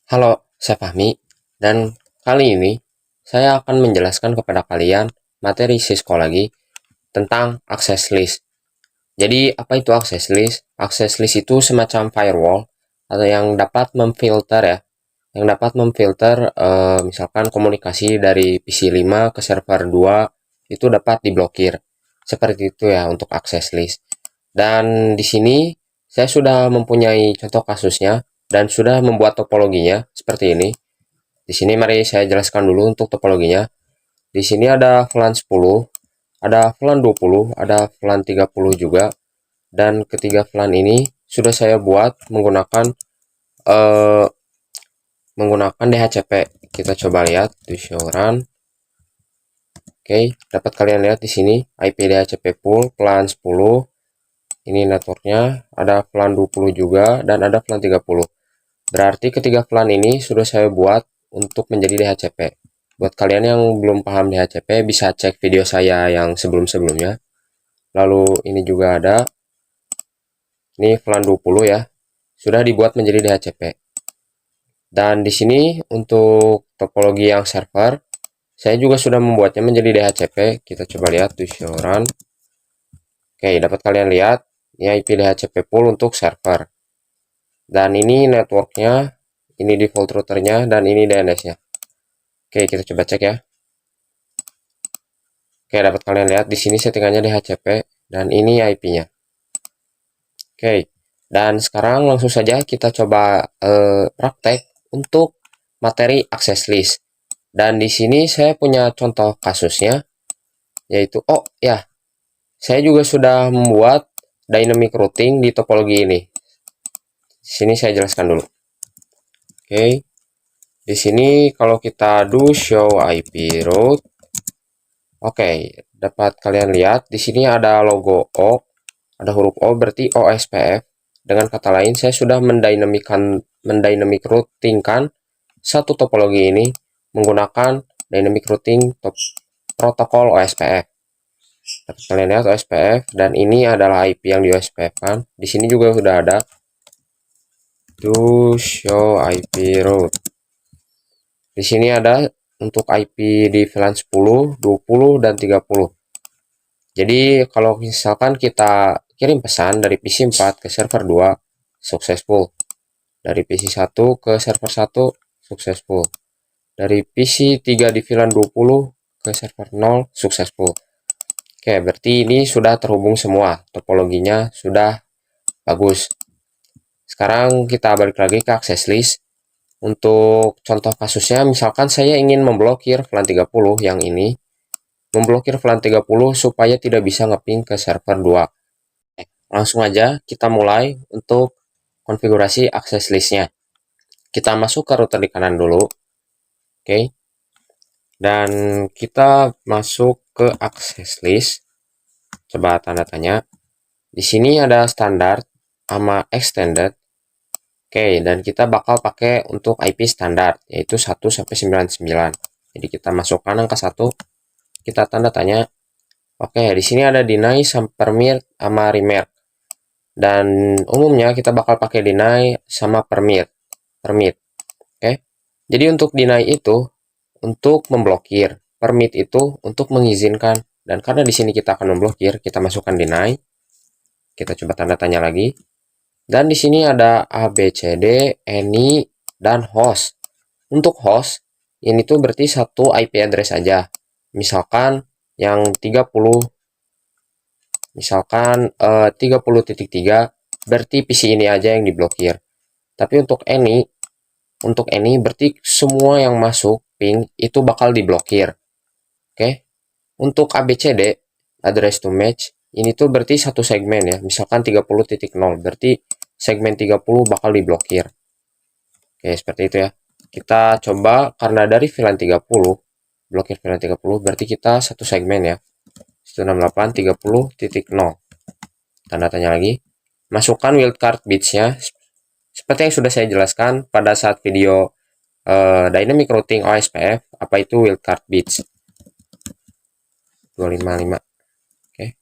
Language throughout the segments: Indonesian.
Halo, saya Fahmi, dan kali ini saya akan menjelaskan kepada kalian materi psikologi tentang access list. Jadi, apa itu access list? Access list itu semacam firewall atau yang dapat memfilter ya, yang dapat memfilter misalkan komunikasi dari PC 5 ke server 2 itu dapat diblokir. Seperti itu ya untuk access list. Dan di sini saya sudah mempunyai contoh kasusnya dan sudah membuat topologinya seperti ini. Di sini mari saya jelaskan dulu untuk topologinya. Di sini ada VLAN 10, ada VLAN 20, ada VLAN 30 juga. Dan ketiga VLAN ini sudah saya buat eh, menggunakan DHCP. Kita coba lihat di show run. Oke, dapat kalian lihat di sini IP DHCP pool VLAN 10. Ini networknya, ada VLAN 20 juga dan ada VLAN 30. Berarti ketiga VLAN ini sudah saya buat untuk menjadi DHCP. Buat kalian yang belum paham DHCP, bisa cek video saya yang sebelum-sebelumnya. Lalu ini juga ada, ini VLAN 20 ya, sudah dibuat menjadi DHCP. Dan di sini untuk topologi yang server, saya juga sudah membuatnya menjadi DHCP. Kita coba lihat di show run. Oke, dapat kalian lihat, ini IP DHCP pool untuk server. Dan ini networknya, ini default routernya, dan ini DNS-nya. Oke, kita coba cek ya. Oke, dapat kalian lihat di sini settingannya DHCP dan ini IP-nya. Oke, dan sekarang langsung saja kita coba praktek untuk materi access list. Dan di sini saya punya contoh kasusnya, yaitu ya, saya juga sudah membuat dynamic routing di topologi ini. Di sini saya jelaskan dulu. Oke, di sini kalau kita do show IP route, oke, dapat kalian lihat di sini ada logo O, ada huruf O berarti OSPF. Dengan kata lain, saya sudah mendynamic routingkan satu topologi ini menggunakan dynamic routing protokol OSPF. Dapat kalian lihat OSPF dan ini adalah IP yang di OSPF kan. Di sini juga sudah ada to show IP route. Di sini ada untuk IP di VLAN 10, 20 dan 30. Jadi kalau misalkan kita kirim pesan dari PC 4 ke server 2, successful. Dari PC 1 ke server 1, successful. Dari PC 3 di VLAN 20 ke server 0, successful. Oke, berarti ini sudah terhubung semua. Topologinya sudah bagus. Sekarang kita balik lagi ke access list. Untuk contoh kasusnya, misalkan saya ingin memblokir VLAN 30 yang ini, memblokir VLAN 30 supaya tidak bisa ngeping ke server 2. Langsung aja kita mulai untuk konfigurasi access listnya. Kita masuk ke router di kanan dulu. Oke. Dan kita masuk ke access list. Coba tanda tanya. Di sini ada standar sama extended. Oke, dan kita bakal pakai untuk IP standar yaitu 1 sampai 99. Jadi kita masukkan angka 1, kita tanda tanya. Oke, di sini ada deny, permit sama remark. Dan umumnya kita bakal pakai deny sama permit. Oke. Jadi untuk deny itu untuk memblokir, permit itu untuk mengizinkan. Dan karena di sini kita akan memblokir, kita masukkan deny. Kita coba tanda tanya lagi. Dan di sini ada A, B, C, D, any, dan host. Untuk host, ini tuh berarti satu IP address aja. Misalkan yang 30, misalkan 30.3, berarti PC ini aja yang diblokir. Tapi untuk any berarti semua yang masuk ping itu bakal diblokir. Oke. Untuk ABCD, address to match, ini tuh berarti satu segmen ya. Misalkan 30.0, berarti segmen 30 bakal diblokir. Oke, seperti itu ya. Kita coba karena dari VLAN 30, blokir VLAN 30 berarti kita satu segmen ya. 168.30.0. Tanda tanya lagi. Masukkan wildcard bitsnya seperti yang sudah saya jelaskan pada saat video dynamic routing OSPF, apa itu wildcard bits. 255. Oke.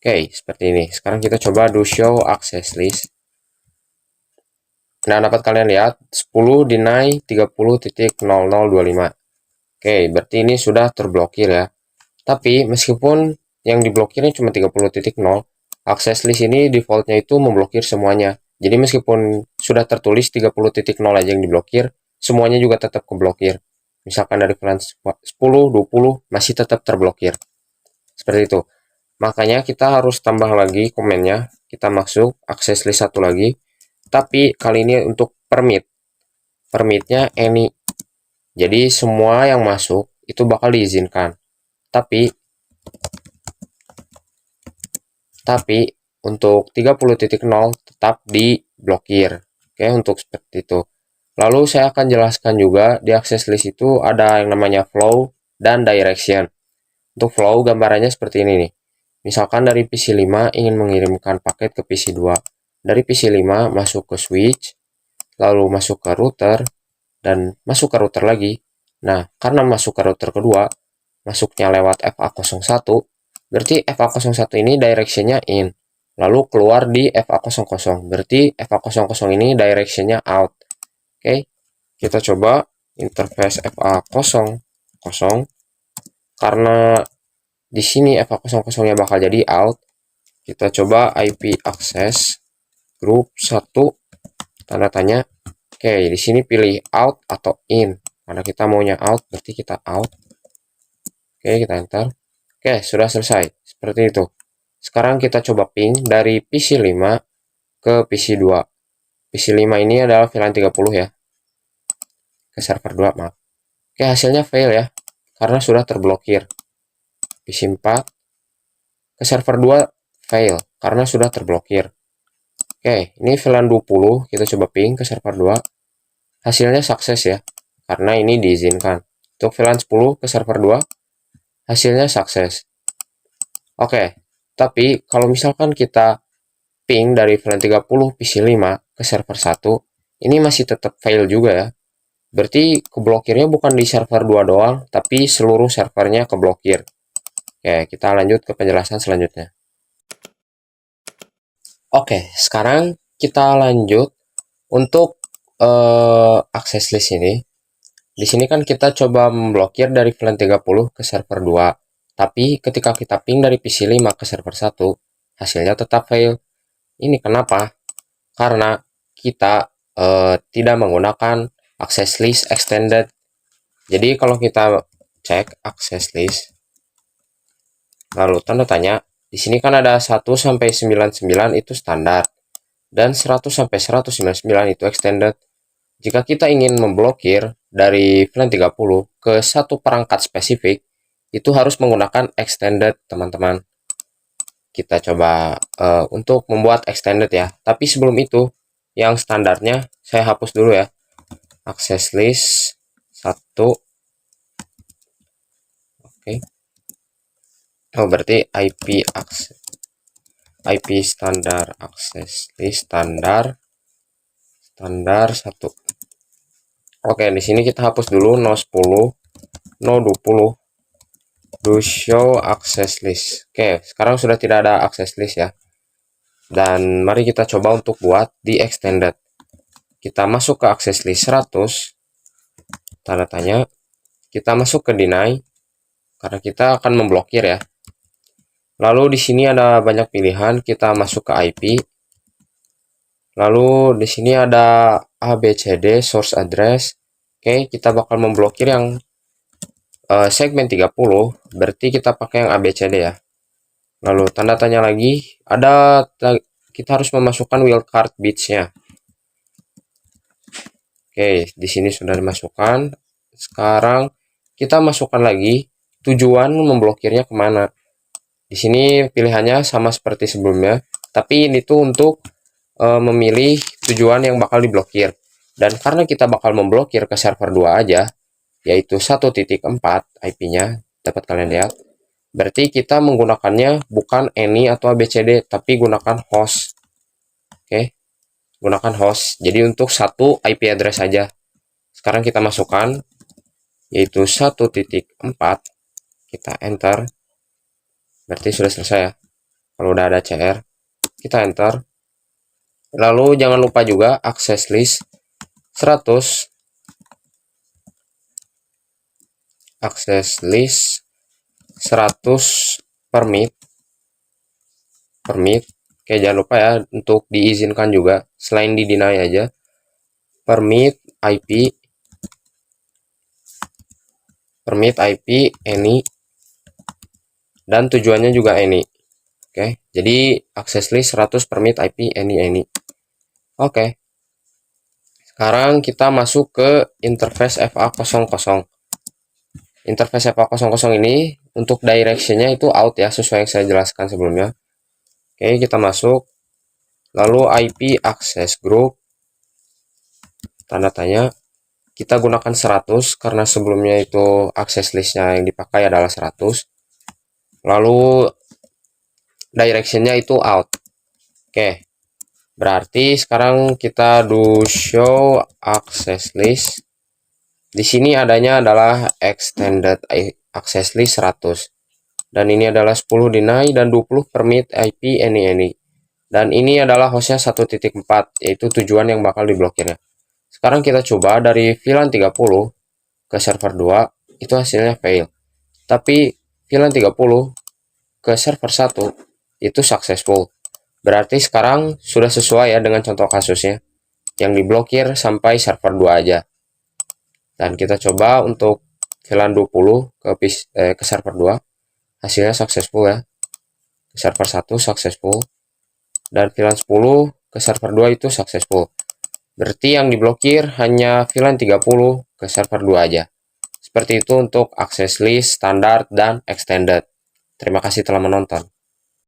Oke, seperti ini. Sekarang kita coba do show access list. Nah, dapat kalian lihat 10 deny 30.0025. Oke, berarti ini sudah terblokir ya. Tapi meskipun yang diblokirnya cuma 30.0, akses list ini defaultnya itu memblokir semuanya. Jadi meskipun sudah tertulis 30.0 aja yang diblokir, semuanya juga tetap keblokir. Misalkan dari plan 10, 20 masih tetap terblokir. Seperti itu. Makanya kita harus tambah lagi komennya. Kita masuk akses list satu lagi. Tapi kali ini untuk permit. Permitnya any. Jadi semua yang masuk itu bakal diizinkan. Tapi untuk 30.0 tetap diblokir. Oke, untuk seperti itu. Lalu saya akan jelaskan juga di akses list itu ada yang namanya flow dan direction. Untuk flow gambarannya seperti ini nih. Misalkan dari PC5 ingin mengirimkan paket ke PC2. Dari PC5 masuk ke switch, lalu masuk ke router, dan masuk ke router lagi. Nah, karena masuk ke router kedua, masuknya lewat FA01, berarti FA01 ini directionnya in. Lalu keluar di FA00, berarti FA00 ini directionnya out. Oke, kita coba interface FA00, karena di sini FA00-nya bakal jadi out. Kita coba IP access group 1 tanda tanya. Oke, di sini pilih out atau in. Karena kita maunya out, berarti kita out. Oke, kita enter. Oke, sudah selesai. Seperti itu. Sekarang kita coba ping dari PC5 ke PC2. PC5 ini adalah VLAN 30 ya. Ke server 2, maaf. Oke, hasilnya fail ya. Karena sudah terblokir. PC4 ke server 2 fail. Karena sudah terblokir. Oke, ini VLAN 20. Kita coba ping ke server 2. Hasilnya sukses ya. Karena ini diizinkan. Untuk VLAN 10 ke server 2. Hasilnya sukses. Oke, tapi kalau misalkan kita ping dari VLAN 30 PC5 ke server 1, ini masih tetap fail juga ya. Berarti keblokirnya bukan di server 2 doang, tapi seluruh servernya keblokir. Oke, kita lanjut ke penjelasan selanjutnya. Oke, sekarang kita lanjut untuk akses list ini. Di sini kan kita coba memblokir dari VLAN 30 ke server 2. Tapi ketika kita ping dari PC5 ke server 1, hasilnya tetap fail. Ini kenapa? Karena kita tidak menggunakan access list extended. Jadi kalau kita cek access list, lalu tanda tanya, di sini kan ada 1 sampai 99 itu standar dan 100 sampai 199 itu extended. Jika kita ingin memblokir dari VLAN 30 ke satu perangkat spesifik, itu harus menggunakan extended, teman-teman. Kita coba untuk membuat extended ya. Tapi sebelum itu, yang standarnya saya hapus dulu ya. Access list 1. Oke. Oh, berarti IP standar access list standar 1. Oke, di sini kita hapus dulu no 10, no 20. Do show access list. Oke, sekarang sudah tidak ada access list ya. Dan mari kita coba untuk buat di extended. Kita masuk ke access list 100. Tanda tanya. Kita masuk ke deny. Karena kita akan memblokir ya. Lalu di sini ada banyak pilihan. Kita masuk ke IP. Lalu di sini ada ABCD source address. Oke, kita bakal memblokir yang segmen 30. Berarti kita pakai yang ABCD ya. Lalu tanda tanya lagi, kita harus memasukkan wildcard bits-nya. Oke, di sini sudah dimasukkan. Sekarang kita masukkan lagi tujuan memblokirnya kemana. Di sini pilihannya sama seperti sebelumnya, tapi ini tuh untuk memilih tujuan yang bakal diblokir. Dan karena kita bakal memblokir ke server 2 aja, yaitu 1.4 IP-nya, dapat kalian lihat. Berarti kita menggunakannya bukan any atau ABCD, tapi gunakan host. Oke, gunakan host. Jadi untuk satu IP address saja. Sekarang kita masukkan, yaitu 1.4. Kita enter. Berarti sudah selesai ya. Kalau udah ada CR, kita enter. Lalu jangan lupa juga access list 100, access list 100 permit. Oke, jangan lupa ya untuk diizinkan juga, selain di deny aja. Permit IP any, dan tujuannya juga any. Oke, jadi access list 100 permit IP any. Oke. Sekarang kita masuk ke interface FA00. Interface FA00 ini untuk directionnya itu out ya, sesuai yang saya jelaskan sebelumnya. Oke, kita masuk. Lalu IP access group, tanda tanya. Kita gunakan 100 karena sebelumnya itu access listnya yang dipakai adalah 100. Lalu directionnya itu out. Oke, berarti sekarang kita do show access list. Di sini adanya adalah extended access list 100. Dan ini adalah 10 deny dan 20 permit IP any. Dan ini adalah hostnya 1.4, yaitu tujuan yang bakal diblokirnya. Sekarang kita coba dari VLAN 30 ke server 2, itu hasilnya fail. Tapi VLAN 30 ke server 1 itu successful. Berarti sekarang sudah sesuai ya dengan contoh kasusnya. Yang diblokir sampai server 2 aja. Dan kita coba untuk VLAN 20 ke server 2, hasilnya successful ya. Ke server 1 successful. Dan VLAN 10 ke server 2 itu successful. Berarti yang diblokir hanya VLAN 30 ke server 2 aja. Seperti itu untuk access list, standar, dan extended. Terima kasih telah menonton.